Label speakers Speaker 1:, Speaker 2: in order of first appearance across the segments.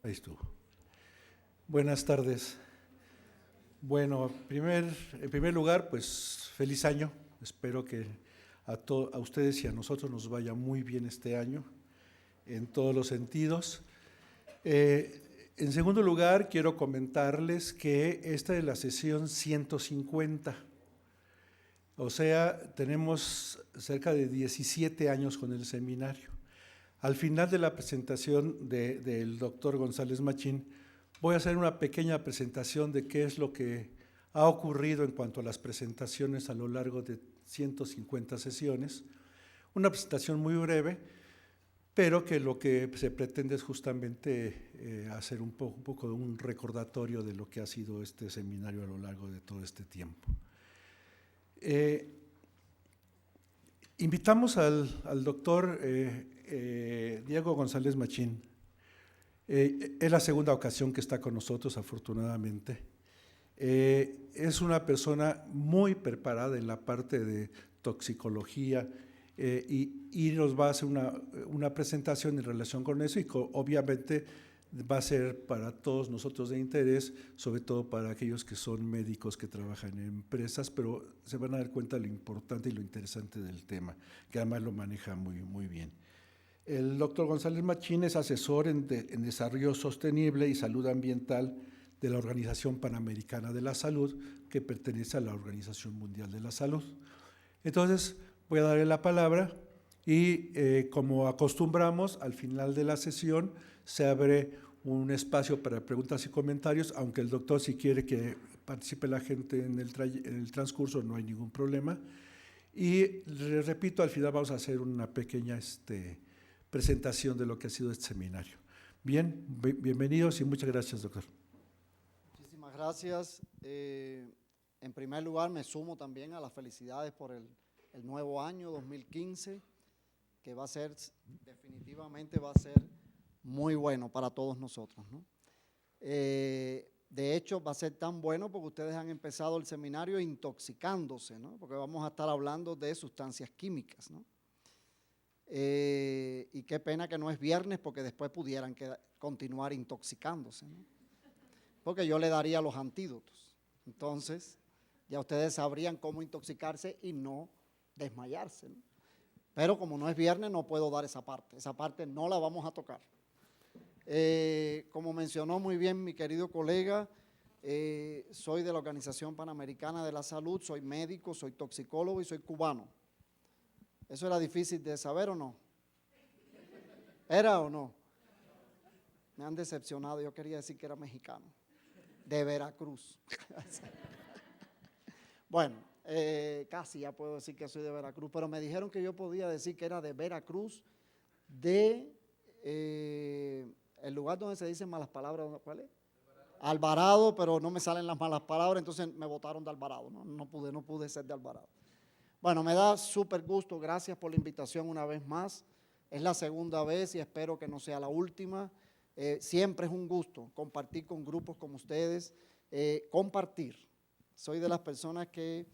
Speaker 1: Ahí estuvo. Buenas tardes. Bueno, en primer lugar, pues feliz año. Espero que a ustedes y a nosotros nos vaya muy bien este año, en todos los sentidos. En segundo lugar, quiero comentarles que esta es la sesión 150. O sea, tenemos cerca de 17 años con el seminario. Al final de la presentación del doctor González Machín, voy a hacer una pequeña presentación de qué es lo que ha ocurrido en cuanto a las presentaciones a lo largo de 150 sesiones. Una presentación muy breve, pero que lo que se pretende es justamente hacer un poco de un recordatorio de lo que ha sido este seminario a lo largo de todo este tiempo. Invitamos al doctor Diego González Machín. Es la segunda ocasión que está con nosotros, afortunadamente. Es una persona muy preparada en la parte de toxicología y nos va a hacer una presentación en relación con eso y obviamente va a ser para todos nosotros de interés, sobre todo para aquellos que son médicos que trabajan en empresas, pero se van a dar cuenta de lo importante y lo interesante del tema, que además lo maneja muy bien. El doctor González Machín es asesor en desarrollo sostenible y salud ambiental de la Organización Panamericana de la Salud, que pertenece a la Organización Mundial de la Salud. Entonces, voy a darle la palabra y como acostumbramos, al final de la sesión se abre un espacio para preguntas y comentarios, aunque el doctor, si quiere que participe la gente en el transcurso, no hay ningún problema. Y les repito, al final vamos a hacer una pequeña presentación de lo que ha sido este seminario. Bien, bienvenidos y muchas gracias, doctor.
Speaker 2: Muchísimas gracias. En primer lugar, me sumo también a las felicidades por el nuevo año 2015, que definitivamente va a ser muy bueno para todos nosotros, ¿no? De hecho, va a ser tan bueno porque ustedes han empezado el seminario intoxicándose, ¿no? Porque vamos a estar hablando de sustancias químicas, ¿no? Y qué pena que no es viernes porque después pudieran continuar intoxicándose, ¿no? Porque yo le daría los antídotos. Entonces, ya ustedes sabrían cómo intoxicarse y no desmayarse, ¿no? Pero como no es viernes, no puedo dar esa parte no la vamos a tocar. Como mencionó muy bien mi querido colega, soy de la Organización Panamericana de la Salud, soy médico, soy toxicólogo y soy cubano. ¿Eso era difícil de saber o no? ¿Era o no? Me han decepcionado, yo quería decir que era mexicano, de Veracruz. Bueno, casi ya puedo decir que soy de Veracruz, pero me dijeron que yo podía decir que era de Veracruz, el lugar donde se dicen malas palabras, ¿cuál es? Alvarado, pero no me salen las malas palabras, entonces me botaron de Alvarado, no pude ser de Alvarado. Bueno, me da súper gusto, gracias por la invitación una vez más. Es la segunda vez y espero que no sea la última. Siempre es un gusto compartir con grupos como ustedes, compartir. Soy de las personas que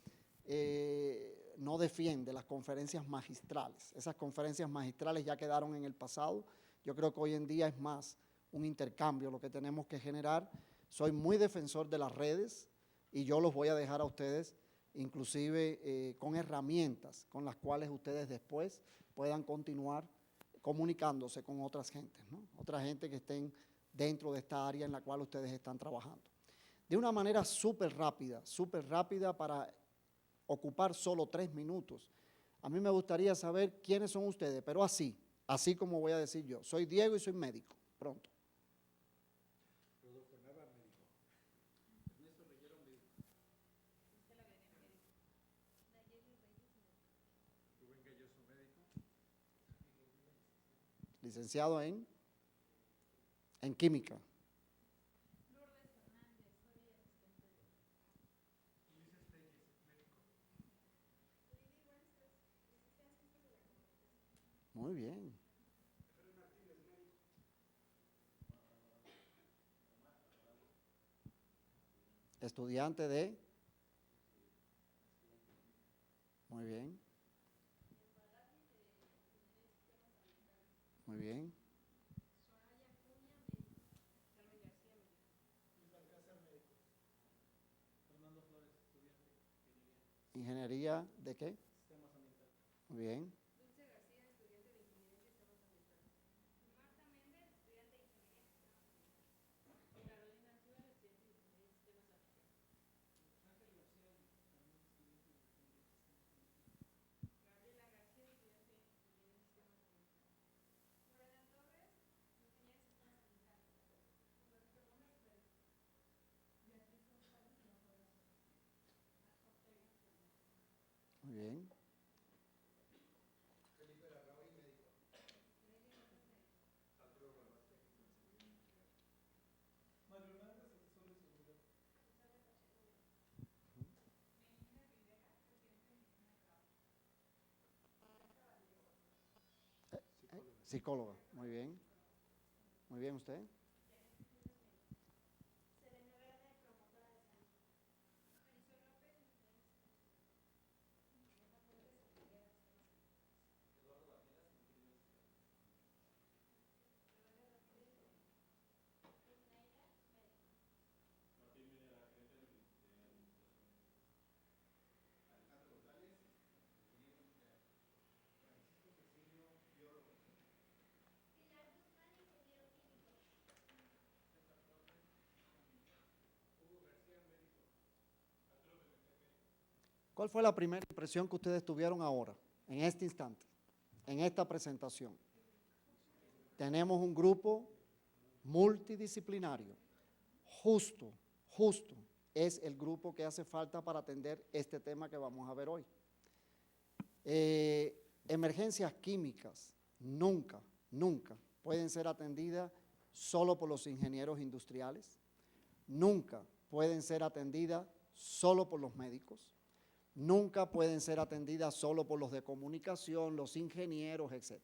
Speaker 2: no defiende las conferencias magistrales. Esas conferencias magistrales ya quedaron en el pasado. Yo creo que hoy en día es más un intercambio lo que tenemos que generar. Soy muy defensor de las redes y yo los voy a dejar a ustedes inclusive con herramientas con las cuales ustedes después puedan continuar comunicándose con otras gentes, ¿no? Otra gente que estén dentro de esta área en la cual ustedes están trabajando. De una manera súper rápida para ocupar solo 3 minutos. A mí me gustaría saber quiénes son ustedes, pero así como voy a decir yo. Soy Diego y soy médico, pronto. Licenciado en química. Muy bien. Estudiante de. Muy bien. Muy bien. ¿Ingeniería de qué? Muy bien. Muy bien. Psicóloga, muy bien. Muy bien, ¿usted? ¿Cuál fue la primera impresión que ustedes tuvieron ahora, en este instante, en esta presentación? Tenemos un grupo multidisciplinario. Justo es el grupo que hace falta para atender este tema que vamos a ver hoy. Emergencias químicas nunca pueden ser atendidas solo por los ingenieros industriales, nunca pueden ser atendidas solo por los médicos, nunca pueden ser atendidas solo por los de comunicación, los ingenieros, etc.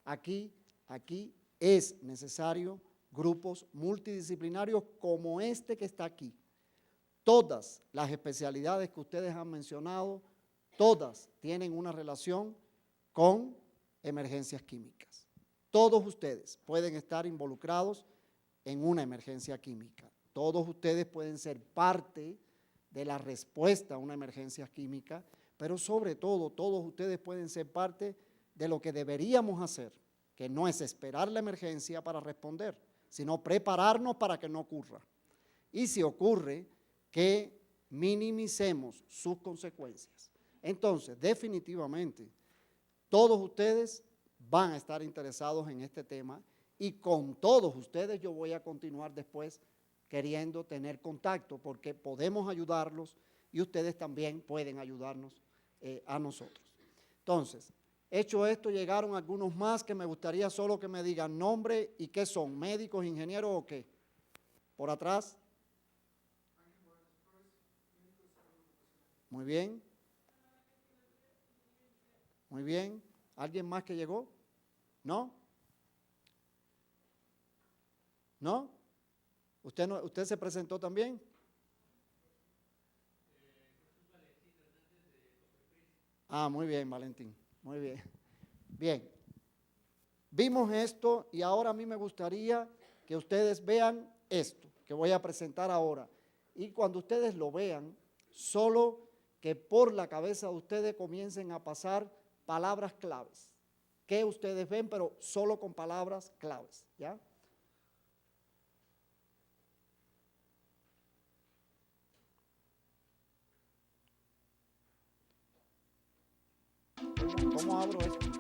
Speaker 2: Aquí es necesario grupos multidisciplinarios como este que está aquí. Todas las especialidades que ustedes han mencionado, todas tienen una relación con emergencias químicas. Todos ustedes pueden estar involucrados en una emergencia química. Todos ustedes pueden ser parte de la respuesta a una emergencia química, pero sobre todo, todos ustedes pueden ser parte de lo que deberíamos hacer, que no es esperar la emergencia para responder, sino prepararnos para que no ocurra. Y si ocurre, que minimicemos sus consecuencias. Entonces, definitivamente, todos ustedes van a estar interesados en este tema y con todos ustedes yo voy a continuar después queriendo tener contacto porque podemos ayudarlos y ustedes también pueden ayudarnos a nosotros. Entonces, hecho esto, llegaron algunos más que me gustaría solo que me digan nombre y qué son, médicos, ingenieros o qué. Por atrás. Muy bien. Muy bien. ¿Alguien más que llegó? ¿No? ¿No? ¿Usted se presentó también? Ah, muy bien, Valentín. Muy bien. Bien. Vimos esto y ahora a mí me gustaría que ustedes vean esto que voy a presentar ahora. Y cuando ustedes lo vean, solo que por la cabeza de ustedes comiencen a pasar palabras claves. Que ustedes ven, pero solo con palabras claves, ¿ya? ¿Cómo abro esto?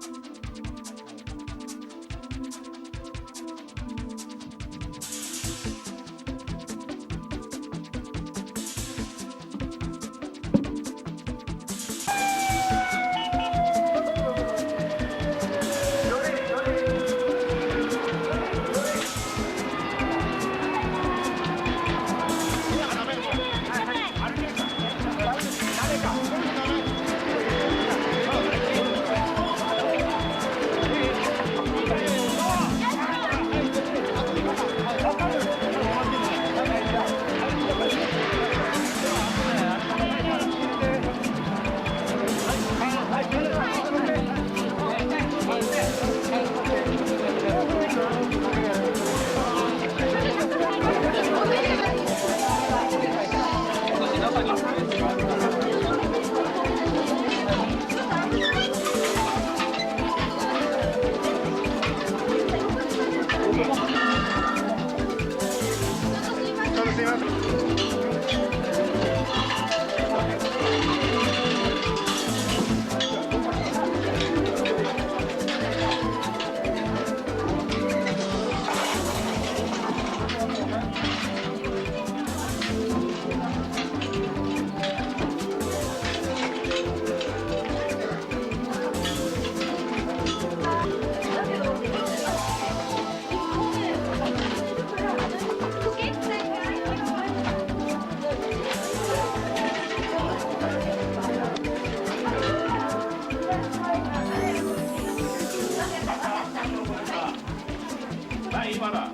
Speaker 3: ahí para.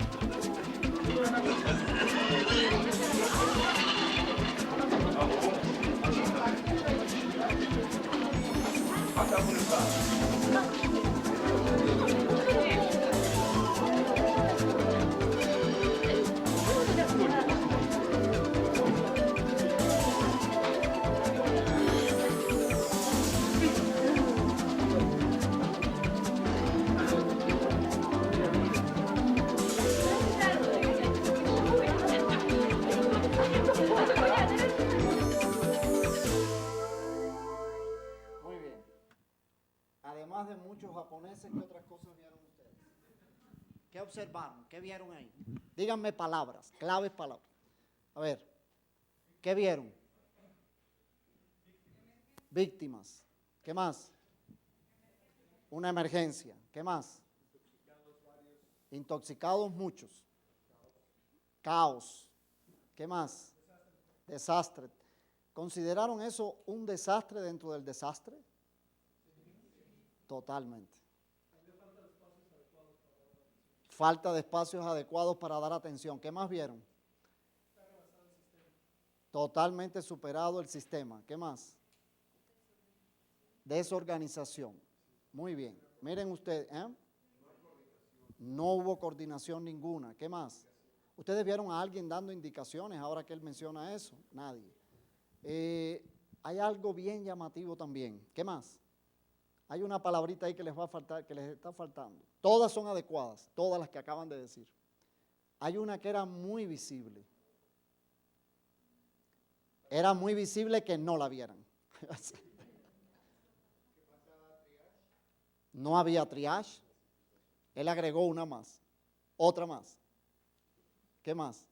Speaker 2: Muy bien. Además de muchos japoneses, ¿qué otras cosas vieron ustedes? ¿Qué observaron? ¿Qué vieron ahí? Díganme palabras, claves palabras. A ver, ¿qué vieron? Víctimas. ¿Qué más? Una emergencia. ¿Qué más? Intoxicados muchos. Caos. ¿Qué más? Desastre. ¿Consideraron eso un desastre dentro del desastre? Totalmente. Falta de espacios adecuados para dar atención. ¿Qué más vieron? Totalmente superado el sistema. ¿Qué más? Desorganización. Muy bien. Miren ustedes, no hubo coordinación ninguna. ¿Qué más? ¿Ustedes vieron a alguien dando indicaciones ahora que él menciona eso? Nadie. Hay algo bien llamativo también. ¿Qué más? Hay una palabrita ahí que les va a faltar, que les está faltando. Todas son adecuadas, todas las que acaban de decir. Hay una que era muy visible. Era muy visible que no la vieran. No había triage. Él agregó una más, otra más. ¿Qué más?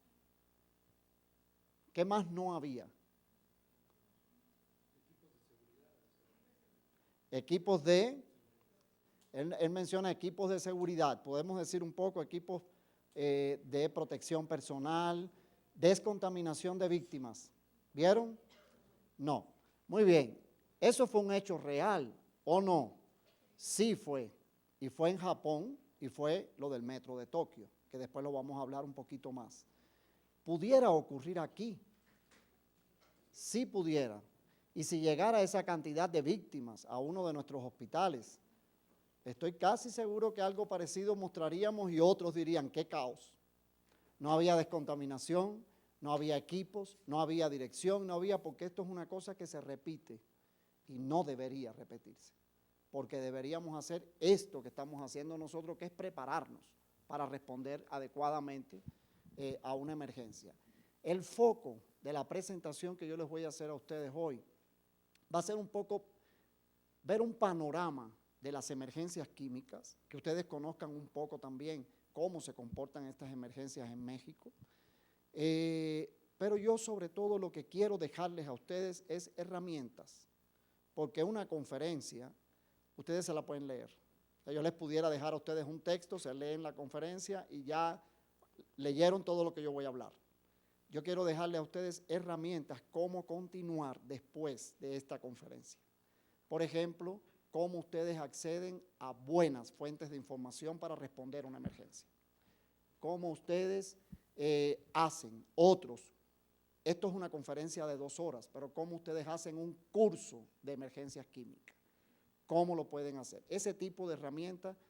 Speaker 2: ¿Qué más no había? Equipos de, él menciona equipos de seguridad, podemos decir un poco equipos de protección personal, descontaminación de víctimas. ¿Vieron? No. Muy bien. ¿Eso fue un hecho real o no? Sí fue. Y fue en Japón y fue lo del metro de Tokio, que después lo vamos a hablar un poquito más. ¿Pudiera ocurrir aquí? Sí pudiera. Y si llegara esa cantidad de víctimas a uno de nuestros hospitales, estoy casi seguro que algo parecido mostraríamos y otros dirían, ¡qué caos! No había descontaminación, no había equipos, no había dirección, no había, porque esto es una cosa que se repite y no debería repetirse, porque deberíamos hacer esto que estamos haciendo nosotros, que es prepararnos para responder adecuadamente a una emergencia. El foco de la presentación que yo les voy a hacer a ustedes hoy va a ser un poco ver un panorama de las emergencias químicas, que ustedes conozcan un poco también cómo se comportan estas emergencias en México. Pero yo sobre todo lo que quiero dejarles a ustedes es herramientas, porque una conferencia ustedes se la pueden leer. Yo les pudiera dejar a ustedes un texto, se leen la conferencia y ya leyeron todo lo que yo voy a hablar. Yo quiero dejarles a ustedes herramientas cómo continuar después de esta conferencia. Por ejemplo, cómo ustedes acceden a buenas fuentes de información para responder a una emergencia. Cómo ustedes hacen otros. Esto es una conferencia de 2 horas, pero cómo ustedes hacen un curso de emergencias químicas. ¿Cómo lo pueden hacer? Ese tipo de herramientas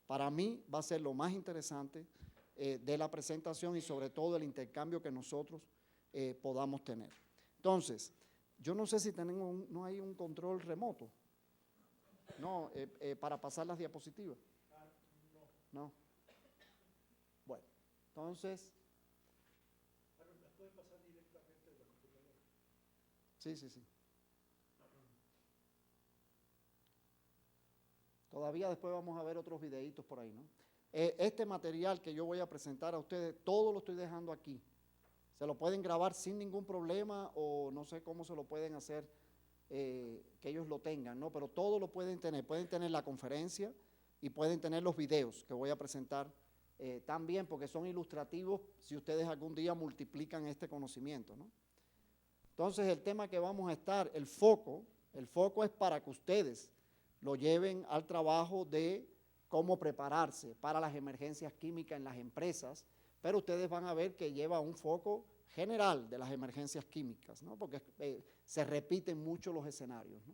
Speaker 2: para mí va a ser lo más interesante de la presentación y sobre todo el intercambio que nosotros podamos tener. Entonces, yo no sé si tenemos no hay un control remoto, no, para pasar las diapositivas. No. Bueno, entonces.
Speaker 1: ¿Las puede pasar directamente de la computadora?
Speaker 2: Sí, sí, sí. Todavía después vamos a ver otros videitos por ahí, ¿no? Este material que yo voy a presentar a ustedes, todo lo estoy dejando aquí. Se lo pueden grabar sin ningún problema o no sé cómo se lo pueden hacer, que ellos lo tengan, ¿no? Pero todo lo pueden tener la conferencia y pueden tener los videos que voy a presentar también, porque son ilustrativos si ustedes algún día multiplican este conocimiento, ¿no? Entonces el tema que vamos a estar, el foco es para que ustedes lo lleven al trabajo de cómo prepararse para las emergencias químicas en las empresas, pero ustedes van a ver que lleva un foco general de las emergencias químicas, ¿no? Porque se repiten mucho los escenarios, ¿no?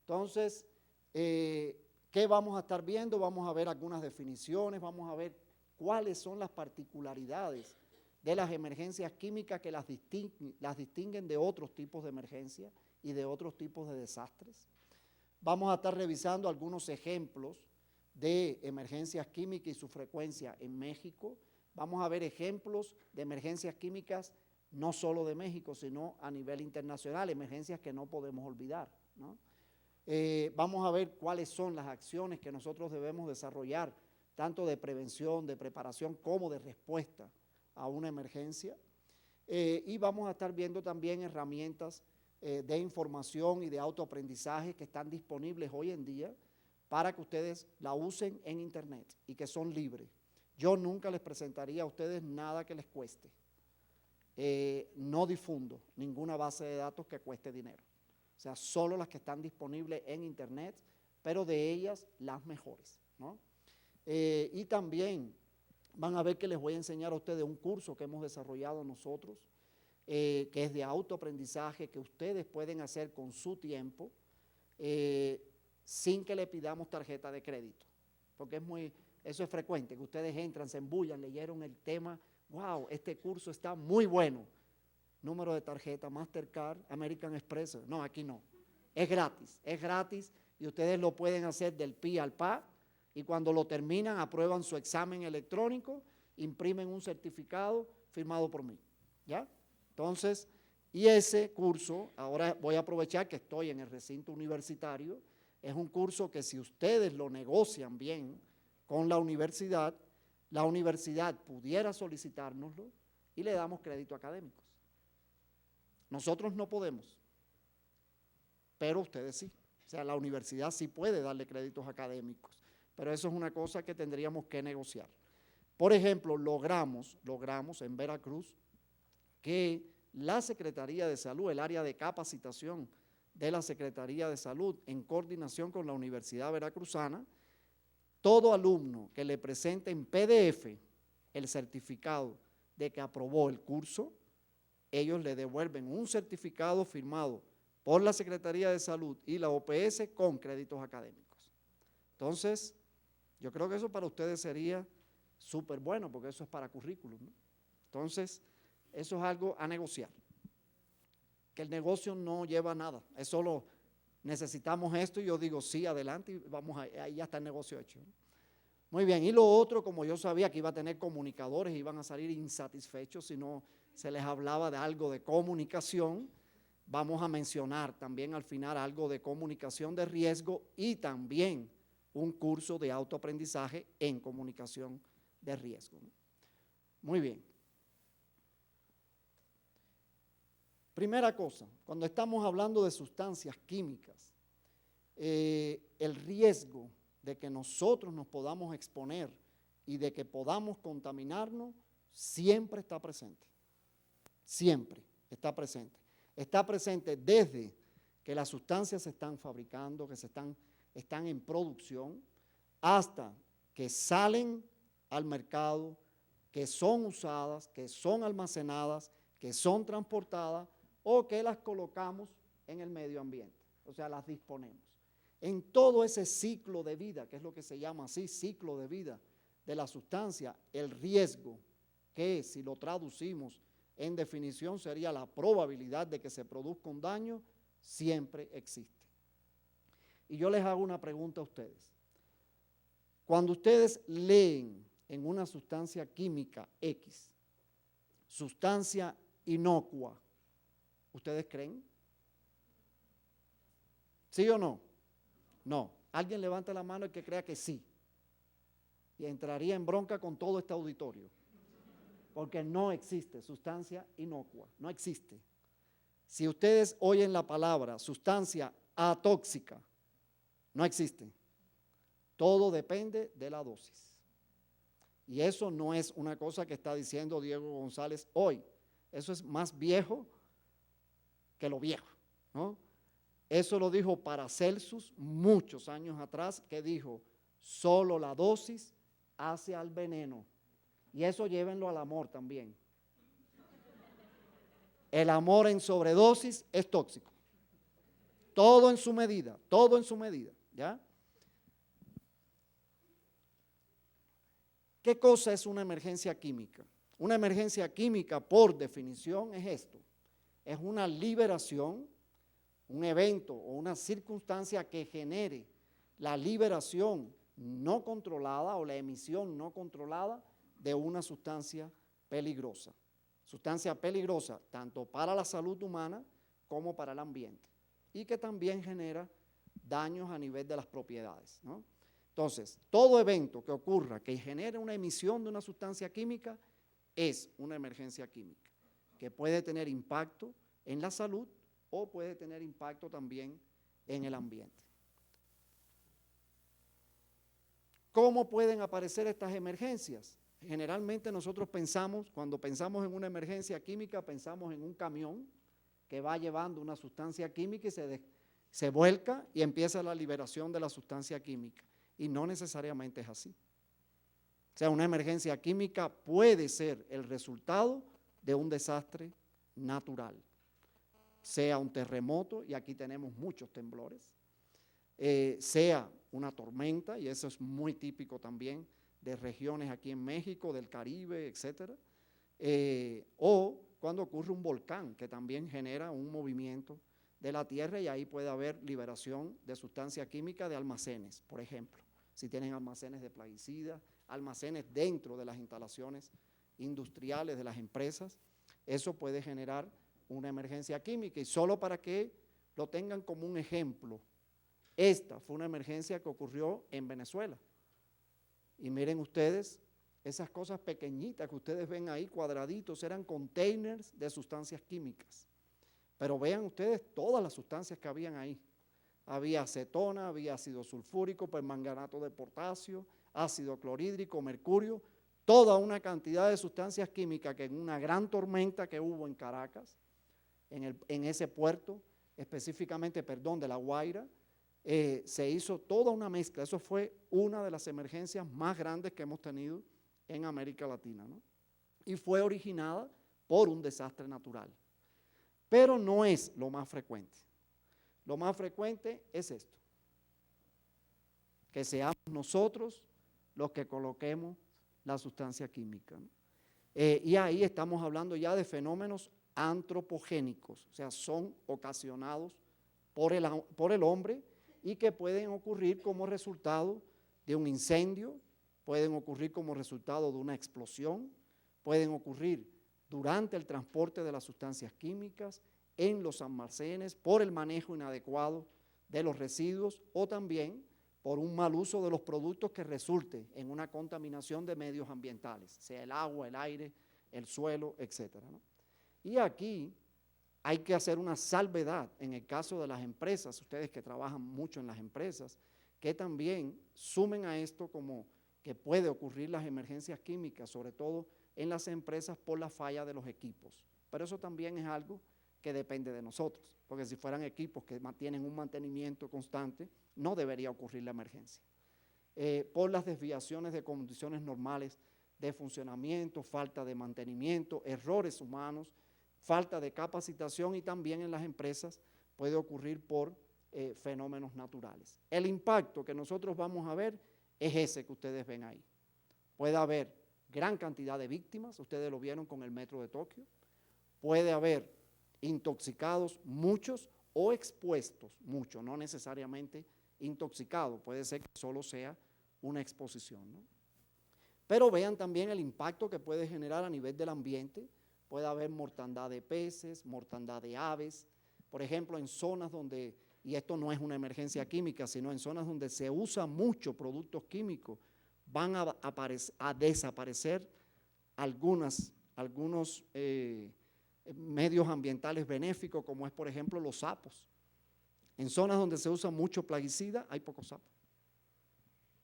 Speaker 2: Entonces, ¿qué vamos a estar viendo? Vamos a ver algunas definiciones, vamos a ver cuáles son las particularidades de las emergencias químicas que las distinguen de otros tipos de emergencias y de otros tipos de desastres. Vamos a estar revisando algunos ejemplos de emergencias químicas y su frecuencia en México. Vamos a ver ejemplos de emergencias químicas no solo de México, sino a nivel internacional, emergencias que no podemos olvidar, ¿no? Vamos a ver cuáles son las acciones que nosotros debemos desarrollar, tanto de prevención, de preparación, como de respuesta a una emergencia. Y vamos a estar viendo también herramientas de información y de autoaprendizaje que están disponibles hoy en día para que ustedes la usen en internet y que son libres. Yo nunca les presentaría a ustedes nada que les cueste. No difundo ninguna base de datos que cueste dinero. O sea, solo las que están disponibles en internet, pero de ellas las mejores, ¿no? Y también van a ver que les voy a enseñar a ustedes un curso que hemos desarrollado nosotros, que es de autoaprendizaje, que ustedes pueden hacer con su tiempo, sin que le pidamos tarjeta de crédito, porque eso es frecuente, que ustedes entran, se embullan, leyeron el tema, wow, este curso está muy bueno, número de tarjeta, Mastercard, American Express, no, aquí no, es gratis y ustedes lo pueden hacer del pi al pa, y cuando lo terminan aprueban su examen electrónico, imprimen un certificado firmado por mí, ¿ya? Entonces, y ese curso, ahora voy a aprovechar que estoy en el recinto universitario, es un curso que si ustedes lo negocian bien con la universidad pudiera solicitárnoslo y le damos crédito académicos. Nosotros no podemos, pero ustedes sí. O sea, la universidad sí puede darle créditos académicos, pero eso es una cosa que tendríamos que negociar. Por ejemplo, logramos en Veracruz que la Secretaría de Salud, el área de capacitación de la Secretaría de Salud, en coordinación con la Universidad Veracruzana, todo alumno que le presente en PDF el certificado de que aprobó el curso, ellos le devuelven un certificado firmado por la Secretaría de Salud y la OPS con créditos académicos. Entonces, yo creo que eso para ustedes sería súper bueno, porque eso es para currículum, ¿no? Entonces, eso es algo a negociar. Que el negocio no lleva nada, es solo necesitamos esto y yo digo sí, adelante y vamos, ahí ya está el negocio hecho, ¿no? Muy bien, y lo otro, como yo sabía que iba a tener comunicadores, iban a salir insatisfechos si no se les hablaba de algo de comunicación, vamos a mencionar también al final algo de comunicación de riesgo y también un curso de autoaprendizaje en comunicación de riesgo, ¿no? Muy bien. Primera cosa, cuando estamos hablando de sustancias químicas, el riesgo de que nosotros nos podamos exponer y de que podamos contaminarnos siempre está presente. Siempre está presente. Está presente desde que las sustancias se están fabricando, que están en producción, hasta que salen al mercado, que son usadas, que son almacenadas, que son transportadas o que las colocamos en el medio ambiente, o sea, las disponemos. En todo ese ciclo de vida, que es lo que se llama así, ciclo de vida de la sustancia, el riesgo, que si lo traducimos en definición sería la probabilidad de que se produzca un daño, siempre existe. Y yo les hago una pregunta a ustedes. Cuando ustedes leen en una sustancia química X, sustancia inocua, ¿ustedes creen? ¿Sí o no? No. Alguien levanta la mano el que crea que sí. Y entraría en bronca con todo este auditorio. Porque no existe sustancia inocua, no existe. Si ustedes oyen la palabra sustancia atóxica, no existe. Todo depende de la dosis. Y eso no es una cosa que está diciendo Diego González hoy. Eso es más viejo que lo viejo, ¿no? Eso lo dijo Paracelsus muchos años atrás, que dijo, Solo la dosis hace al veneno. Y eso llévenlo al amor también. El amor en sobredosis es tóxico. Todo en su medida, todo en su medida, ¿ya? ¿Qué cosa es una emergencia química? Una emergencia química, por definición, es esto. Es una liberación, un evento o una circunstancia que genere la liberación no controlada o la emisión no controlada de una sustancia peligrosa. Sustancia peligrosa tanto para la salud humana como para el ambiente y que también genera daños a nivel de las propiedades, ¿no? Entonces, todo evento que ocurra que genere una emisión de una sustancia química es una emergencia química que puede tener impacto en la salud o puede tener impacto también en el ambiente. ¿Cómo pueden aparecer estas emergencias? Generalmente nosotros pensamos, cuando pensamos en una emergencia química, pensamos en un camión que va llevando una sustancia química y se vuelca y empieza la liberación de la sustancia química. Y no necesariamente es así. O sea, una emergencia química puede ser el resultado de un desastre natural, sea un terremoto, y aquí tenemos muchos temblores, sea una tormenta, y eso es muy típico también de regiones aquí en México, del Caribe, etcétera, o cuando ocurre un volcán que también genera un movimiento de la tierra y ahí puede haber liberación de sustancia química de almacenes, por ejemplo, si tienen almacenes de plaguicidas, almacenes dentro de las instalaciones industriales de las empresas, eso puede generar una emergencia química. Y solo para que lo tengan como un ejemplo, esta fue una emergencia que ocurrió en Venezuela. Y miren ustedes, esas cosas pequeñitas que ustedes ven ahí, cuadraditos, eran containers de sustancias químicas. Pero vean ustedes todas las sustancias que habían ahí. Había acetona, había ácido sulfúrico, permanganato de potasio, ácido clorhídrico, mercurio, toda una cantidad de sustancias químicas que en una gran tormenta que hubo en Caracas, en ese puerto, específicamente, de La Guaira, se hizo toda una mezcla. Eso fue una de las emergencias más grandes que hemos tenido en América Latina, ¿no? Y fue originada por un desastre natural. Pero no es lo más frecuente. Lo más frecuente es esto, que seamos nosotros los que coloquemos la sustancia química, ¿no? Y ahí estamos hablando ya de fenómenos antropogénicos, o sea, son ocasionados por el hombre y que pueden ocurrir como resultado de un incendio, pueden ocurrir como resultado de una explosión, pueden ocurrir durante el transporte de las sustancias químicas, en los almacenes, por el manejo inadecuado de los residuos o también por un mal uso de los productos que resulte en una contaminación de medios ambientales, sea el agua, el aire, el suelo, etcétera, ¿no? Y aquí hay que hacer una salvedad en el caso de las empresas, ustedes que trabajan mucho en las empresas, que también sumen a esto como que puede ocurrir las emergencias químicas, sobre todo en las empresas por la falla de los equipos. Pero eso también es algo que depende de nosotros, porque si fueran equipos que tienen un mantenimiento constante, no debería ocurrir la emergencia. Por las desviaciones de condiciones normales de funcionamiento, falta de mantenimiento, errores humanos, falta de capacitación y también en las empresas puede ocurrir por fenómenos naturales. El impacto que nosotros vamos a ver es ese que ustedes ven ahí. Puede haber gran cantidad de víctimas, ustedes lo vieron con el metro de Tokio, puede haber intoxicados muchos o expuestos muchos, no necesariamente intoxicados, puede ser que solo sea una exposición, ¿no? Pero vean también el impacto que puede generar a nivel del ambiente. Puede haber mortandad de peces, mortandad de aves, por ejemplo, en zonas donde, y esto no es una emergencia química, sino en zonas donde se usa mucho productos químicos, van a desaparecer algunos medios ambientales benéficos, como es, por ejemplo, los sapos. En zonas donde se usa mucho plaguicida, hay pocos sapos.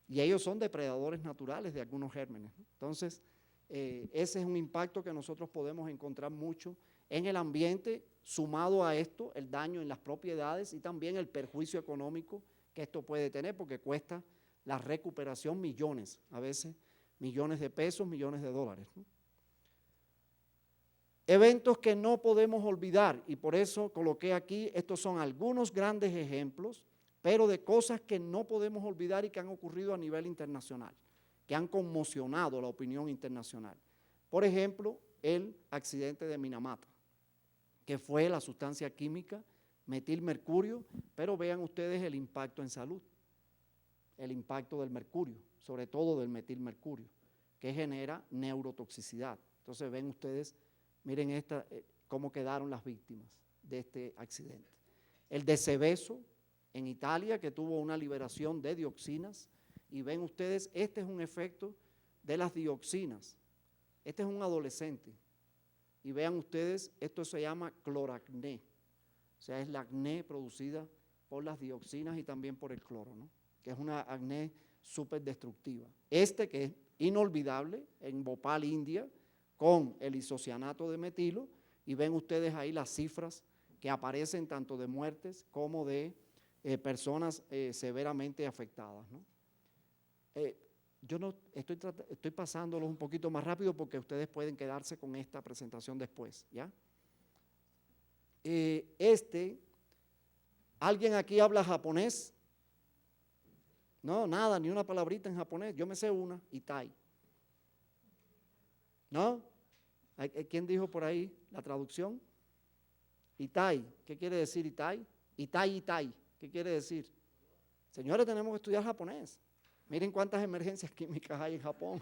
Speaker 2: Y ellos son depredadores naturales de algunos gérmenes, ¿no? Entonces, ese es un impacto que nosotros podemos encontrar mucho en el ambiente, sumado a esto, el daño en las propiedades y también el perjuicio económico que esto puede tener, porque cuesta la recuperación millones, a veces millones de pesos, millones de dólares, ¿no? Eventos que no podemos olvidar, y por eso coloqué aquí, estos son algunos grandes ejemplos, pero de cosas que no podemos olvidar y que han ocurrido a nivel internacional, que han conmocionado la opinión internacional. Por ejemplo, el accidente de Minamata, que fue la sustancia química metilmercurio, pero vean ustedes el impacto en salud, el impacto del mercurio, sobre todo del metilmercurio, que genera neurotoxicidad. Entonces ven ustedes, miren cómo quedaron las víctimas de este accidente. El de Seveso, en Italia, que tuvo una liberación de dioxinas, y ven ustedes, este es un efecto de las dioxinas. Este es un adolescente, y vean ustedes, esto se llama cloracné, o sea, es la acné producida por las dioxinas y también por el cloro, ¿no? Que es una acné súper destructiva. Este que es inolvidable en Bhopal, India, con el isocianato de metilo, y ven ustedes ahí las cifras que aparecen tanto de muertes como de personas severamente afectadas, ¿no? Yo no estoy pasándolos un poquito más rápido porque ustedes pueden quedarse con esta presentación después, ¿ya? ¿Alguien aquí habla japonés? No, nada, ni una palabrita en japonés. Yo me sé una, itai. ¿No? ¿Quién dijo por ahí la traducción? Itai. ¿Qué quiere decir itai? Itai, itai. ¿Qué quiere decir? Señores, tenemos que estudiar japonés. Miren cuántas emergencias químicas hay en Japón.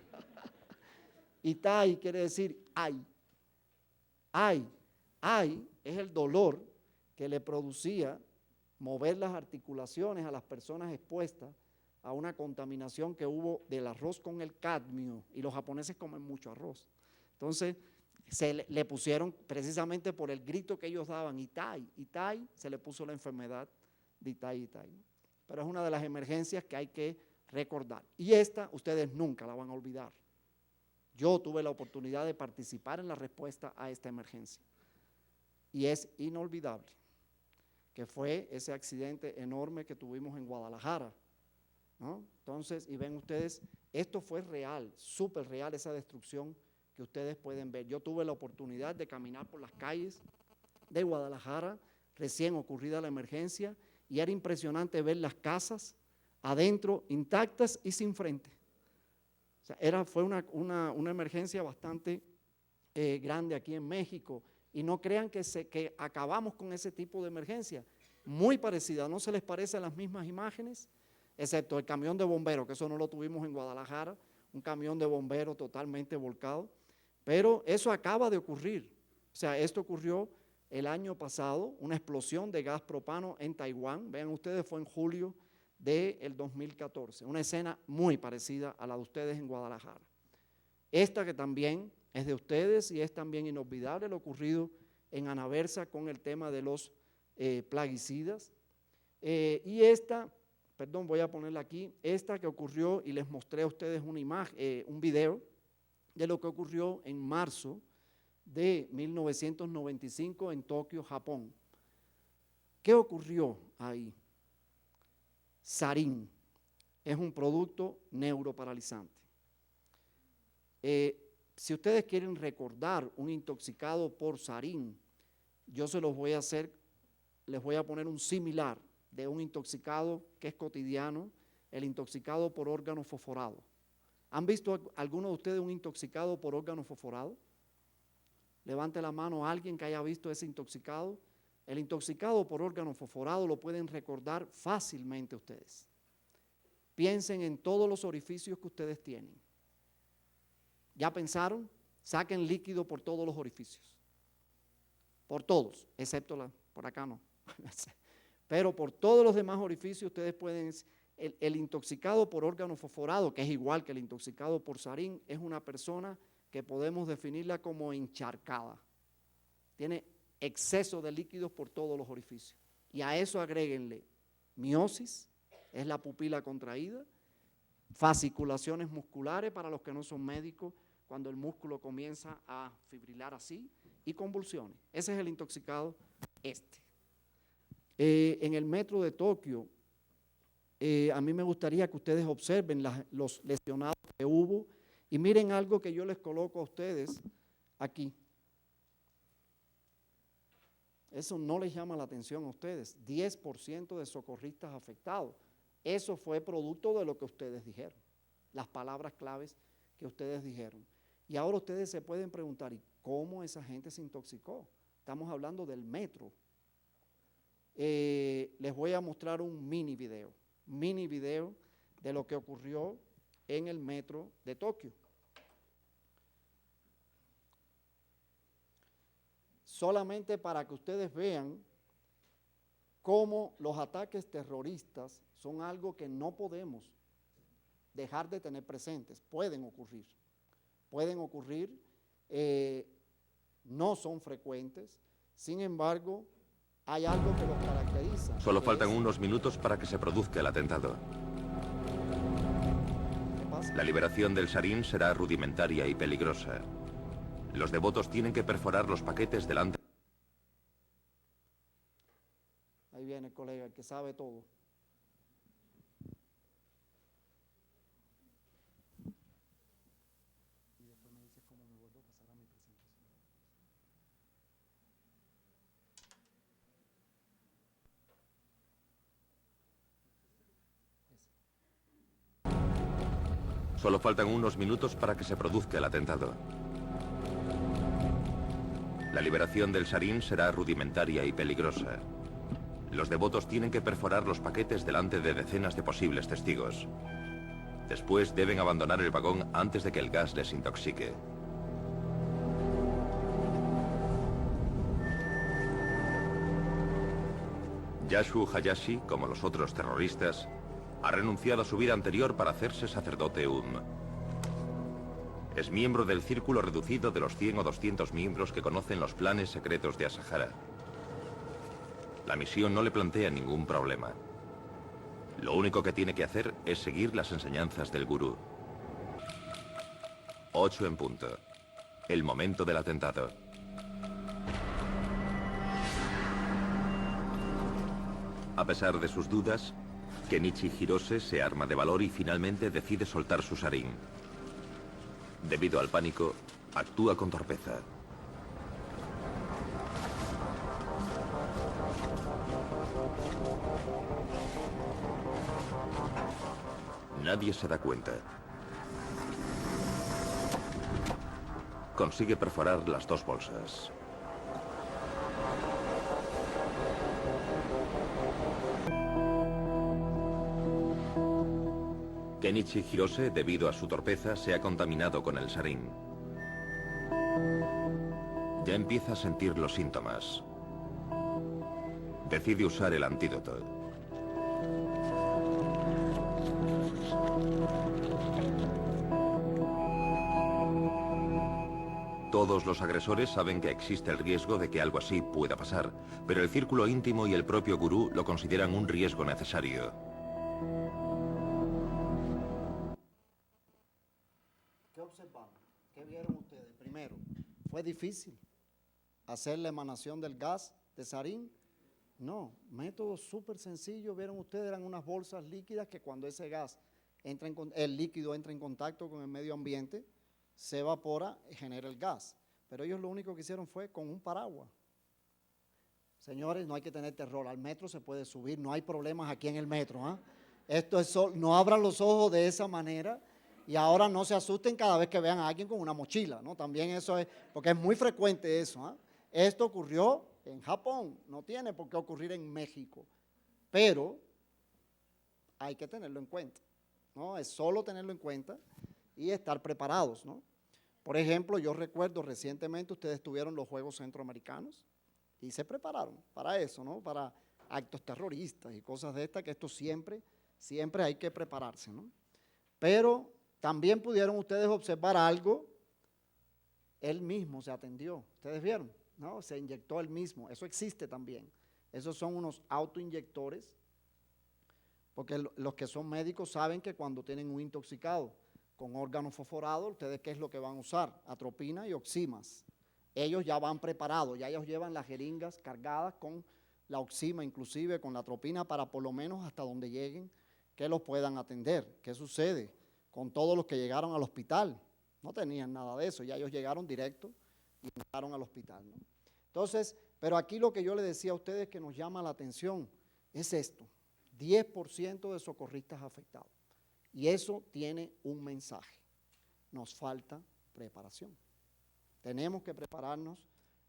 Speaker 2: Itai quiere decir ay. Ay. Ay es el dolor que le producía mover las articulaciones a las personas expuestas a una contaminación que hubo del arroz con el cadmio, y los japoneses comen mucho arroz. Entonces, le pusieron, precisamente por el grito que ellos daban, itai, itai, se le puso la enfermedad de itai, itai. Pero es una de las emergencias que hay que recordar. Y esta, ustedes nunca la van a olvidar. Yo tuve la oportunidad de participar en la respuesta a esta emergencia. Y es inolvidable, que fue ese accidente enorme que tuvimos en Guadalajara, ¿no? Entonces, y ven ustedes, esto fue real, súper real, esa destrucción que ustedes pueden ver. Yo tuve la oportunidad de caminar por las calles de Guadalajara, recién ocurrida la emergencia, y era impresionante ver las casas adentro intactas y sin frente. O sea, fue una emergencia bastante grande aquí en México, y no crean que acabamos con ese tipo de emergencia, muy parecida. ¿No se les parecen las mismas imágenes? Excepto el camión de bomberos, que eso no lo tuvimos en Guadalajara, un camión de bomberos totalmente volcado, pero eso acaba de ocurrir. O sea, esto ocurrió el año pasado, una explosión de gas propano en Taiwán, vean ustedes, fue en julio del 2014, una escena muy parecida a la de ustedes en Guadalajara. Esta que también es de ustedes y es también inolvidable, lo ocurrido en Anaversa con el tema de los plaguicidas. Y esta, perdón, voy a ponerla aquí, esta que ocurrió, y les mostré a ustedes una imagen, un video de lo que ocurrió en marzo de 1995 en Tokio, Japón. ¿Qué ocurrió ahí? Sarín es un producto neuroparalizante. Si ustedes quieren recordar un intoxicado por sarín, yo se los voy a hacer, les voy a poner un similar de un intoxicado que es cotidiano, el intoxicado por órgano fosforado. ¿Han visto alguno de ustedes un intoxicado por órgano fosforado? Levante la mano a alguien que haya visto ese intoxicado. El intoxicado por órgano fosforado lo pueden recordar fácilmente ustedes. Piensen en todos los orificios que ustedes tienen. ¿Ya pensaron? Saquen líquido por todos los orificios. Por todos, excepto por acá no. Pero por todos los demás orificios ustedes pueden... El intoxicado por órgano fosforado, que es igual que el intoxicado por sarín, es una persona que podemos definirla como encharcada. Tiene exceso de líquidos por todos los orificios. Y a eso agréguenle miosis, es la pupila contraída, fasciculaciones musculares para los que no son médicos, cuando el músculo comienza a fibrilar así, y convulsiones. Ese es el intoxicado este. En el metro de Tokio a mí me gustaría que ustedes observen los lesionados que hubo y miren algo que yo les coloco a ustedes aquí. Eso no les llama la atención a ustedes. 10% de socorristas afectados. Eso fue producto de lo que ustedes dijeron, las palabras claves que ustedes dijeron. Y ahora ustedes se pueden preguntar, ¿y cómo esa gente se intoxicó? Estamos hablando del metro. Les voy a mostrar un mini video de lo que ocurrió en el metro de Tokio. Solamente para que ustedes vean cómo los ataques terroristas son algo que no podemos dejar de tener presentes. Pueden ocurrir, no son frecuentes, sin embargo, hay algo que los caracteriza.
Speaker 3: Solo faltan unos minutos para que se produzca el atentado.
Speaker 2: ¿Qué pasa?
Speaker 3: La liberación del sarín será rudimentaria y peligrosa. Los devotos tienen que perforar los paquetes delante.
Speaker 2: Ahí viene el colega, el que sabe todo. Y después me dices cómo me vuelvo a pasar a mi presentación.
Speaker 3: Solo faltan unos minutos para que se produzca el atentado. La liberación del sarín será rudimentaria y peligrosa. Los devotos tienen que perforar los paquetes delante de decenas de posibles testigos. Después deben abandonar el vagón antes de que el gas les intoxique. Yashu Hayashi, como los otros terroristas, ha renunciado a su vida anterior para hacerse sacerdote Es miembro del círculo reducido de los 100 o 200 miembros que conocen los planes secretos de Asahara. La misión no le plantea ningún problema. Lo único que tiene que hacer es seguir las enseñanzas del gurú. 8 en punto. El momento del atentado. A pesar de sus dudas, Kenichi Hirose se arma de valor y finalmente decide soltar su sarín. Debido al pánico, actúa con torpeza. Nadie se da cuenta. Consigue perforar las dos bolsas. Kenichi Hirose, debido a su torpeza, se ha contaminado con el sarín. Ya empieza a sentir los síntomas. Decide usar el antídoto. Todos los agresores saben que existe el riesgo de que algo así pueda pasar, pero el círculo íntimo y el propio gurú lo consideran un riesgo necesario.
Speaker 2: ¿Qué observaron? ¿Qué vieron ustedes? Primero, ¿fue difícil hacer la emanación del gas de sarín? No, método súper sencillo. Vieron ustedes, eran unas bolsas líquidas que cuando ese gas el líquido entra en contacto con el medio ambiente, se evapora y genera el gas. Pero ellos lo único que hicieron fue con un paraguas. Señores, no hay que tener terror, al metro se puede subir, no hay problemas aquí en el metro. ¿Eh? Esto es no abran los ojos de esa manera y ahora no se asusten cada vez que vean a alguien con una mochila, ¿no? También eso es, porque es muy frecuente eso. ¿Eh? Esto ocurrió en Japón, no tiene por qué ocurrir en México, pero hay que tenerlo en cuenta, ¿no? Es solo tenerlo en cuenta y estar preparados, ¿no? Por ejemplo, yo recuerdo recientemente ustedes tuvieron los Juegos Centroamericanos y se prepararon para eso, ¿no? Para actos terroristas y cosas de estas, que esto siempre hay que prepararse, ¿no? Pero también pudieron ustedes observar algo, él mismo se atendió, ¿ustedes vieron? ¿No? Se inyectó él mismo, eso existe también. Esos son unos autoinyectores, porque los que son médicos saben que cuando tienen un intoxicado con órganos fosforados, ustedes ¿qué es lo que van a usar? Atropina y oximas. Ellos ya van preparados, ya ellos llevan las jeringas cargadas con la oxima, inclusive con la atropina, para por lo menos hasta donde lleguen que los puedan atender. ¿Qué sucede con todos los que llegaron al hospital? No tenían nada de eso, ya ellos llegaron directo y llegaron al hospital, ¿no? Entonces, pero aquí lo que yo le decía a ustedes que nos llama la atención es esto, 10% de socorristas afectados. Y eso tiene un mensaje, nos falta preparación. Tenemos que prepararnos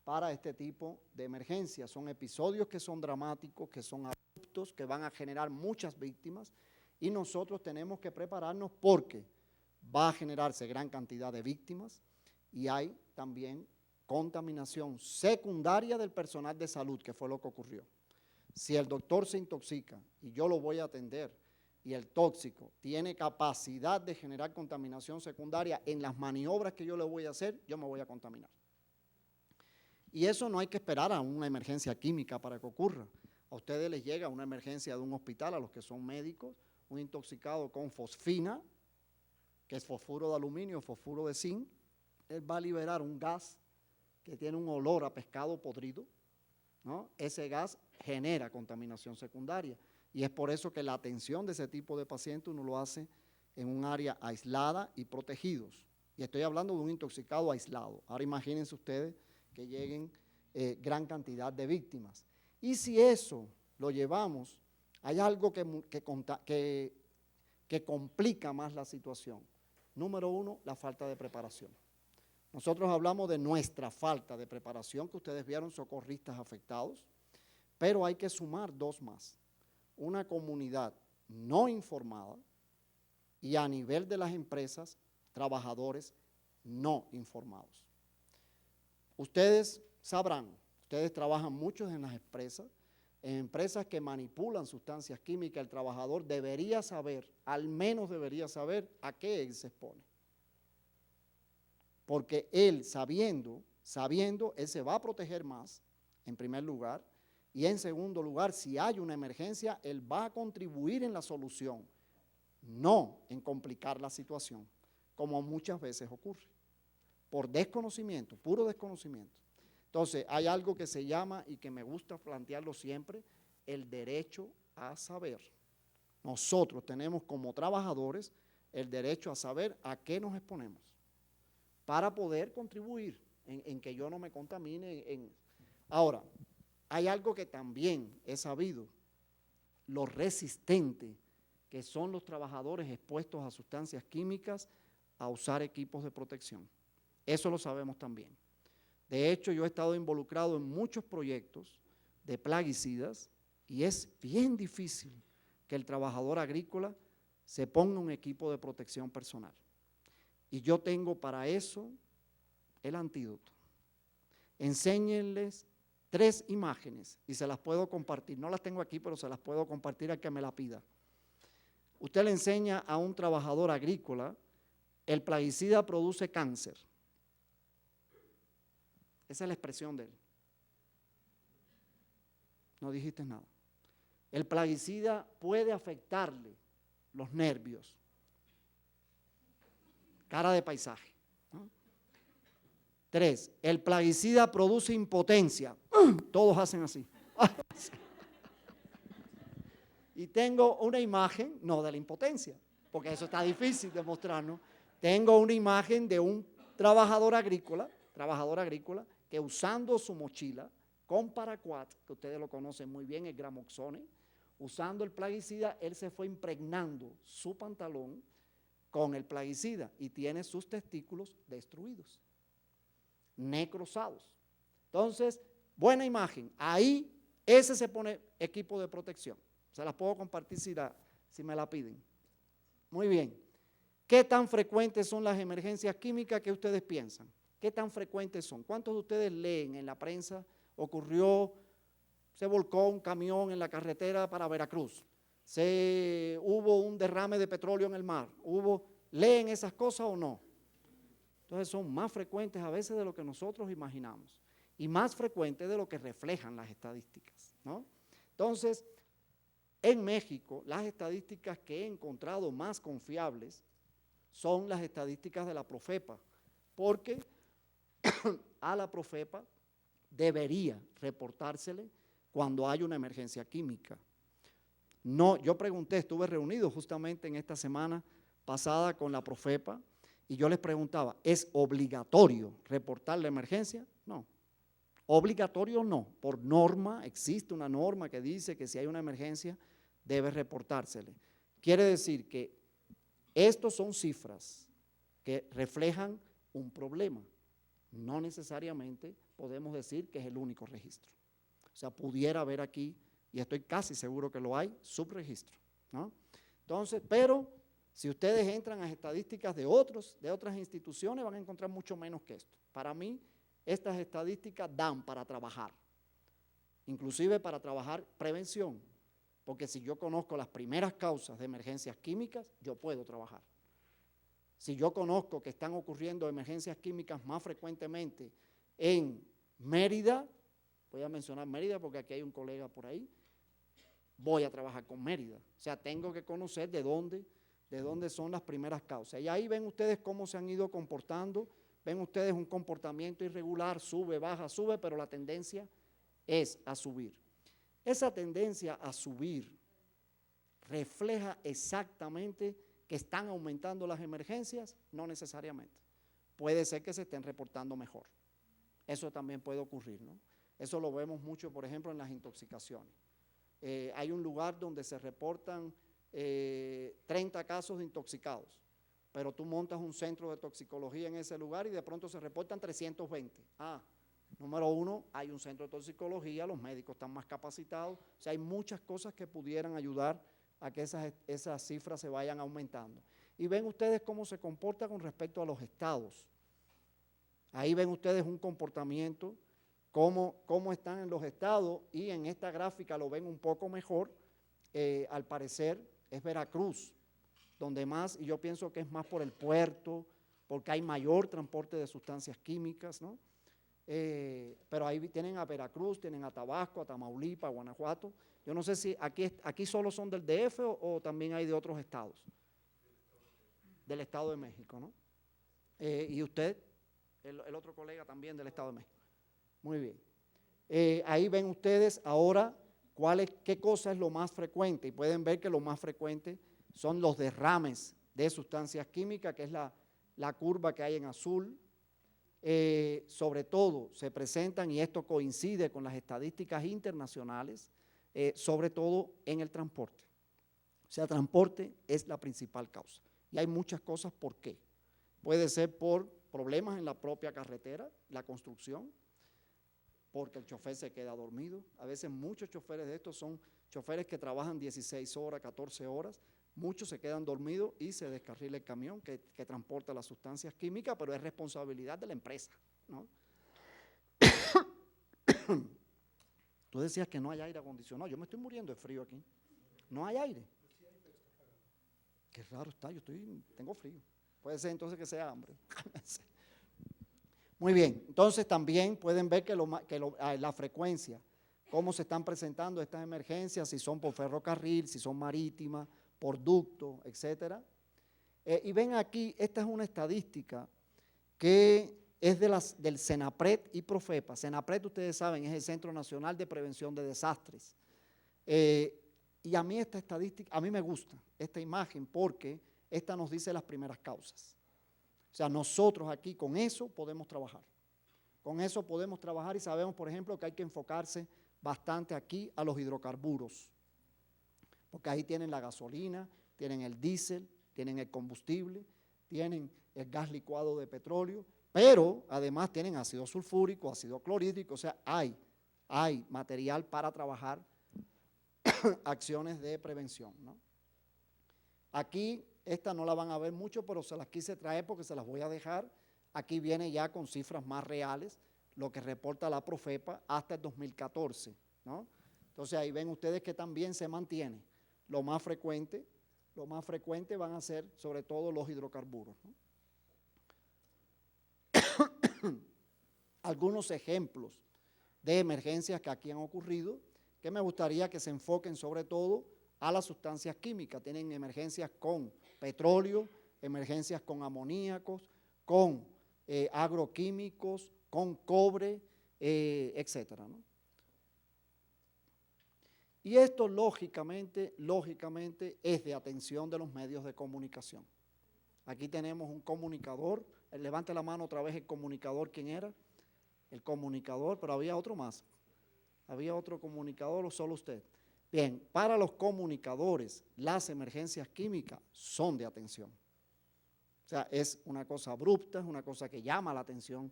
Speaker 2: para este tipo de emergencias. Son episodios que son dramáticos, que son abruptos, que van a generar muchas víctimas y nosotros tenemos que prepararnos porque va a generarse gran cantidad de víctimas y hay también contaminación secundaria del personal de salud, que fue lo que ocurrió. Si el doctor se intoxica y yo lo voy a atender y el tóxico tiene capacidad de generar contaminación secundaria en las maniobras que yo le voy a hacer, yo me voy a contaminar. Y eso no hay que esperar a una emergencia química para que ocurra. A ustedes les llega una emergencia de un hospital, a los que son médicos, un intoxicado con fosfina, que es fosfuro de aluminio, fosfuro de zinc, él va a liberar un gas que tiene un olor a pescado podrido, ¿no? Ese gas genera contaminación secundaria y es por eso que la atención de ese tipo de pacientes uno lo hace en un área aislada y protegidos. Y estoy hablando de un intoxicado aislado. Ahora imagínense ustedes que lleguen gran cantidad de víctimas. Y si eso lo llevamos, hay algo que complica más la situación. Número uno, la falta de preparación. Nosotros hablamos de nuestra falta de preparación, que ustedes vieron socorristas afectados, pero hay que sumar dos más. Una comunidad no informada y a nivel de las empresas, trabajadores no informados. Ustedes sabrán, ustedes trabajan muchos en las empresas que manipulan sustancias químicas, el trabajador debería saber, al menos debería saber a qué él se expone. Porque él, sabiendo, él se va a proteger más, en primer lugar, y en segundo lugar, si hay una emergencia, él va a contribuir en la solución, no en complicar la situación, como muchas veces ocurre, por desconocimiento, puro desconocimiento. Entonces, hay algo que se llama, y que me gusta plantearlo siempre, el derecho a saber. Nosotros tenemos como trabajadores el derecho a saber a qué nos exponemos, para poder contribuir en que yo no me contamine. Ahora, hay algo que también he sabido, lo resistente que son los trabajadores expuestos a sustancias químicas a usar equipos de protección. Eso lo sabemos también. De hecho, yo he estado involucrado en muchos proyectos de plaguicidas y es bien difícil que el trabajador agrícola se ponga un equipo de protección personal. Y yo tengo para eso el antídoto. Enséñenles 3 imágenes y se las puedo compartir. No las tengo aquí, pero se las puedo compartir al que me la pida. Usted le enseña a un trabajador agrícola, el plaguicida produce cáncer. Esa es la expresión de él. No dijiste nada. El plaguicida puede afectarle los nervios. Cara de paisaje, ¿no? 3, el plaguicida produce impotencia. Todos hacen así. Y tengo una imagen, no de la impotencia, porque eso está difícil de mostrar, ¿no? Tengo una imagen de un trabajador agrícola que usando su mochila con paraquat, que ustedes lo conocen muy bien, el gramoxone, usando el plaguicida, él se fue impregnando su pantalón con el plaguicida y tiene sus testículos destruidos, necrosados. Entonces, buena imagen. Ahí, ese se pone equipo de protección. Se las puedo compartir si me la piden. Muy bien. ¿Qué tan frecuentes son las emergencias químicas que ustedes piensan? ¿Qué tan frecuentes son? ¿Cuántos de ustedes leen en la prensa? Se volcó un camión en la carretera para Veracruz. Hubo un derrame de petróleo en el mar. ¿Leen esas cosas o no? Entonces son más frecuentes a veces de lo que nosotros imaginamos y más frecuentes de lo que reflejan las estadísticas, ¿no? Entonces, en México, las estadísticas que he encontrado más confiables son las estadísticas de la Profepa, porque a la Profepa debería reportársele cuando hay una emergencia química. No, yo pregunté, estuve reunido justamente en esta semana pasada con la Profepa y yo les preguntaba, ¿es obligatorio reportar la emergencia? No. Obligatorio no. Por norma, existe una norma que dice que si hay una emergencia debe reportársele. Quiere decir que estos son cifras que reflejan un problema. No necesariamente podemos decir que es el único registro. O sea, pudiera haber aquí, y estoy casi seguro que lo hay, subregistro, ¿no? Entonces, pero si ustedes entran a estadísticas de otras instituciones, van a encontrar mucho menos que esto. Para mí, estas estadísticas dan para trabajar, inclusive para trabajar prevención, porque si yo conozco las primeras causas de emergencias químicas, yo puedo trabajar. Si yo conozco que están ocurriendo emergencias químicas más frecuentemente en Mérida, voy a mencionar Mérida porque aquí hay un colega por ahí, voy a trabajar con Mérida. O sea, tengo que conocer de dónde son las primeras causas. Y ahí ven ustedes cómo se han ido comportando, ven ustedes un comportamiento irregular, sube, baja, sube, pero la tendencia es a subir. Esa tendencia a subir refleja exactamente que están aumentando las emergencias, no necesariamente. Puede ser que se estén reportando mejor. Eso también puede ocurrir, ¿no? Eso lo vemos mucho, por ejemplo, en las intoxicaciones. Hay un lugar donde se reportan 30 casos de intoxicados, pero tú montas un centro de toxicología en ese lugar y de pronto se reportan 320. Número uno, hay un centro de toxicología, los médicos están más capacitados, o sea, hay muchas cosas que pudieran ayudar a que esas cifras se vayan aumentando. Y ven ustedes cómo se comporta con respecto a los estados. Ahí ven ustedes un comportamiento, cómo están en los estados, y en esta gráfica lo ven un poco mejor, al parecer es Veracruz, donde más, y yo pienso que es más por el puerto, porque hay mayor transporte de sustancias químicas, ¿no? Pero ahí tienen a Veracruz, tienen a Tabasco, a Tamaulipas, a Guanajuato. Yo no sé si aquí solo son del DF o también hay de otros estados. Del Estado de México, ¿no? Y usted, el otro colega también del Estado de México. Muy bien. Ahí ven ustedes ahora qué cosa es lo más frecuente, y pueden ver que lo más frecuente son los derrames de sustancias químicas, que es la curva que hay en azul. Sobre todo se presentan, y esto coincide con las estadísticas internacionales, sobre todo en el transporte. O sea, transporte es la principal causa. Y hay muchas cosas por qué. Puede ser por problemas en la propia carretera, la construcción, porque el chofer se queda dormido. A veces muchos choferes de estos son choferes que trabajan 16 horas, 14 horas, muchos se quedan dormidos y se descarrila el camión que transporta las sustancias químicas, pero es responsabilidad de la empresa, ¿no? Tú decías que no hay aire acondicionado, yo me estoy muriendo de frío aquí. No hay aire. Qué raro está, tengo frío. Puede ser entonces que sea hambre. Muy bien, entonces también pueden ver que la frecuencia, cómo se están presentando estas emergencias, si son por ferrocarril, si son marítimas, por ducto, etcétera. Y ven aquí, esta es una estadística que es del CENAPRED y Profepa. CENAPRED, ustedes saben, es el Centro Nacional de Prevención de Desastres. Y a mí esta estadística, a mí me gusta esta imagen porque esta nos dice las primeras causas. O sea, nosotros aquí con eso podemos trabajar. Con eso podemos trabajar y sabemos, por ejemplo, que hay que enfocarse bastante aquí a los hidrocarburos. Porque ahí tienen la gasolina, tienen el diésel, tienen el combustible, tienen el gas licuado de petróleo, pero además tienen ácido sulfúrico, ácido clorhídrico, o sea, hay material para trabajar acciones de prevención, ¿no? Aquí, esta no la van a ver mucho, pero se las quise traer porque se las voy a dejar. Aquí viene ya con cifras más reales, lo que reporta la Profepa hasta el 2014, ¿no? Entonces ahí ven ustedes que también se mantiene. Lo más frecuente van a ser sobre todo los hidrocarburos, ¿no? Algunos ejemplos de emergencias que aquí han ocurrido, que me gustaría que se enfoquen sobre todo a las sustancias químicas. Tienen emergencias con petróleo, emergencias con amoníacos, con agroquímicos, con cobre, etcétera, ¿no? Y esto lógicamente es de atención de los medios de comunicación. Aquí tenemos un comunicador, levante la mano otra vez el comunicador, ¿quién era? El comunicador, pero había otro más. ¿Había otro comunicador o solo usted? Bien, para los comunicadores, las emergencias químicas son de atención. O sea, es una cosa abrupta, es una cosa que llama la atención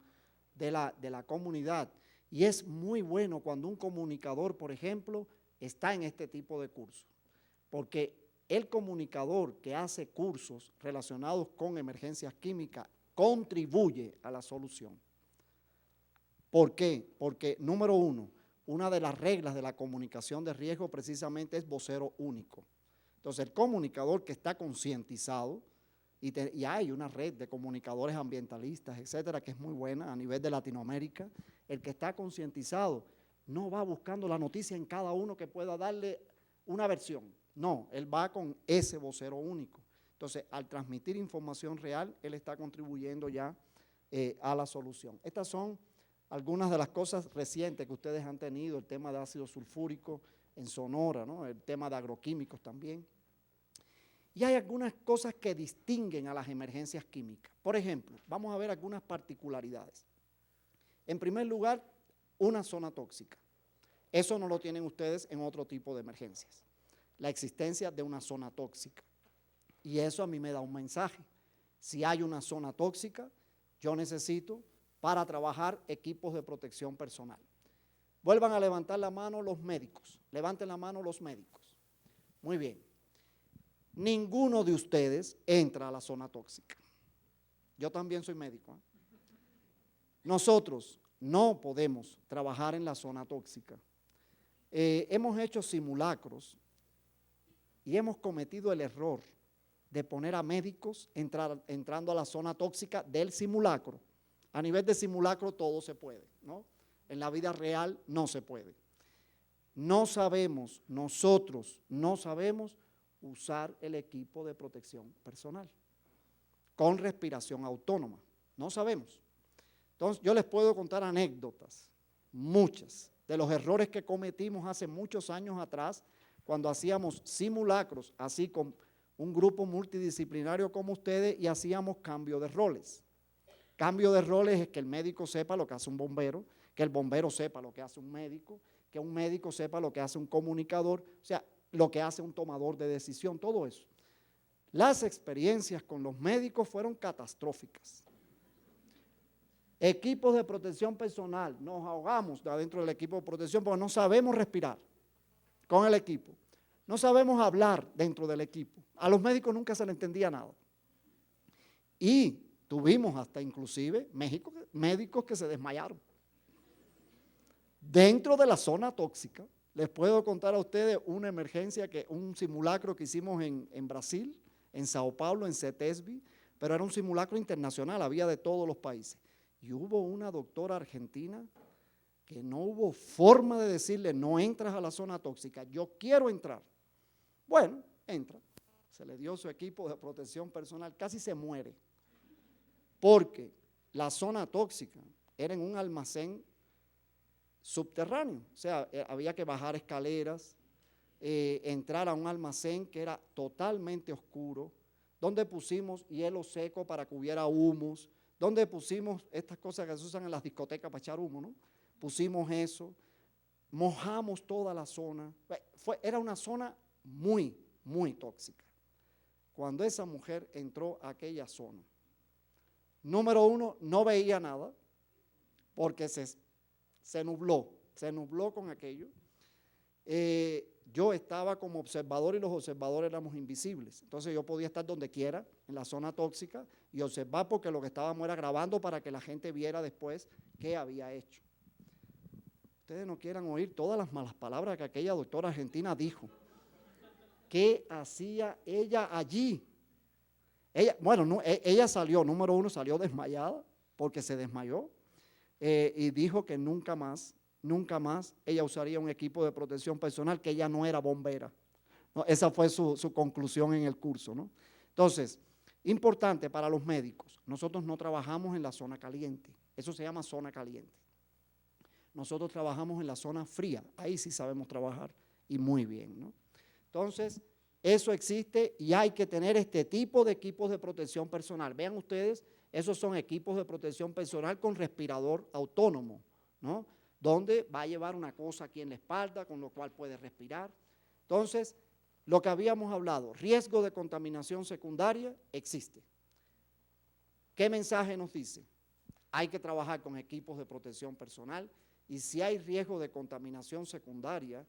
Speaker 2: de la comunidad. Y es muy bueno cuando un comunicador, por ejemplo, está en este tipo de cursos. Porque el comunicador que hace cursos relacionados con emergencias químicas contribuye a la solución. ¿Por qué? Porque, número uno, una de las reglas de la comunicación de riesgo precisamente es vocero único. Entonces, el comunicador que está concientizado, y hay una red de comunicadores ambientalistas, etcétera, que es muy buena a nivel de Latinoamérica, el que está concientizado no va buscando la noticia en cada uno que pueda darle una versión. No, él va con ese vocero único. Entonces, al transmitir información real, él está contribuyendo ya a la solución. Estas son algunas de las cosas recientes que ustedes han tenido, el tema de ácido sulfúrico en Sonora, ¿no? El tema de agroquímicos también. Y hay algunas cosas que distinguen a las emergencias químicas. Por ejemplo, vamos a ver algunas particularidades. En primer lugar, una zona tóxica. Eso no lo tienen ustedes en otro tipo de emergencias. La existencia de una zona tóxica. Y eso a mí me da un mensaje. Si hay una zona tóxica, yo necesito para trabajar equipos de protección personal. Vuelvan a levantar la mano los médicos. Levanten la mano los médicos. Muy bien. Ninguno de ustedes entra a la zona tóxica. Yo también soy médico, ¿eh? Nosotros no podemos trabajar en la zona tóxica. Hemos hecho simulacros y hemos cometido el error de poner a médicos entrando a la zona tóxica del simulacro. A nivel de simulacro todo se puede, ¿no? En la vida real no se puede. No sabemos, nosotros no sabemos usar el equipo de protección personal con respiración autónoma. No sabemos. Entonces, yo les puedo contar anécdotas, muchas, de los errores que cometimos hace muchos años atrás cuando hacíamos simulacros, así con un grupo multidisciplinario como ustedes, y hacíamos cambio de roles. Cambio de roles es que el médico sepa lo que hace un bombero, que el bombero sepa lo que hace un médico, que un médico sepa lo que hace un comunicador, o sea, lo que hace un tomador de decisión, todo eso. Las experiencias con los médicos fueron catastróficas. Equipos de protección personal, nos ahogamos adentro del equipo de protección porque no sabemos respirar con el equipo. No sabemos hablar dentro del equipo. A los médicos nunca se les entendía nada. Y tuvimos hasta inclusive médicos que se desmayaron. Dentro de la zona tóxica, les puedo contar a ustedes una emergencia, un simulacro que hicimos en Brasil, en Sao Paulo, en CETESBI, pero era un simulacro internacional, había de todos los países. Y hubo una doctora argentina que no hubo forma de decirle, no entras a la zona tóxica, yo quiero entrar. Bueno, entra. Se le dio su equipo de protección personal, casi se muere, porque la zona tóxica era en un almacén subterráneo, o sea, había que bajar escaleras, entrar a un almacén que era totalmente oscuro, donde pusimos hielo seco para que hubiera humos, donde pusimos estas cosas que se usan en las discotecas para echar humo, ¿no? Pusimos eso, mojamos toda la zona, era una zona muy, muy tóxica. Cuando esa mujer entró a aquella zona, número uno, no veía nada, porque se nubló con aquello. Yo estaba como observador y los observadores éramos invisibles. Entonces yo podía estar donde quiera, en la zona tóxica, y observar porque lo que estábamos era grabando para que la gente viera después qué había hecho. Ustedes no quieran oír todas las malas palabras que aquella doctora argentina dijo. ¿Qué hacía ella allí? Ella salió, número uno, salió desmayada porque se desmayó. Y dijo que nunca más ella usaría un equipo de protección personal, que ella no era bombera. No, esa fue su conclusión en el curso, ¿no? Entonces, importante para los médicos, nosotros no trabajamos en la zona caliente, eso se llama zona caliente. Nosotros trabajamos en la zona fría, ahí sí sabemos trabajar y muy bien, ¿no? Entonces, eso existe y hay que tener este tipo de equipos de protección personal. Vean ustedes, esos son equipos de protección personal con respirador autónomo, ¿no? Donde va a llevar una cosa aquí en la espalda, con lo cual puede respirar. Entonces, lo que habíamos hablado, riesgo de contaminación secundaria, existe. ¿Qué mensaje nos dice? Hay que trabajar con equipos de protección personal y si hay riesgo de contaminación secundaria,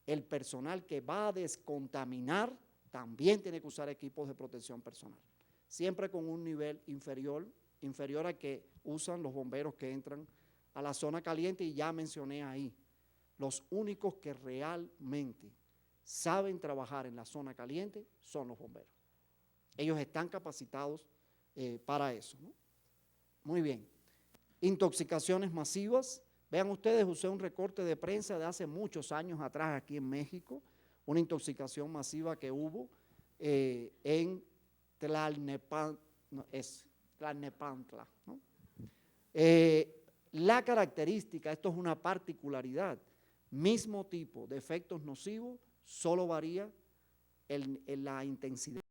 Speaker 2: el personal que va a descontaminar también tiene que usar equipos de protección personal, siempre con un nivel inferior al que usan los bomberos que entran a la zona caliente, y ya mencioné ahí, los únicos que realmente saben trabajar en la zona caliente son los bomberos. Ellos están capacitados para eso, ¿no? Muy bien. Intoxicaciones masivas. Vean ustedes, usé un recorte de prensa de hace muchos años atrás aquí en México, una intoxicación masiva que hubo en Tlalnepantla, ¿no? La característica, esto es una particularidad, mismo tipo de efectos nocivos, solo varía en la intensidad.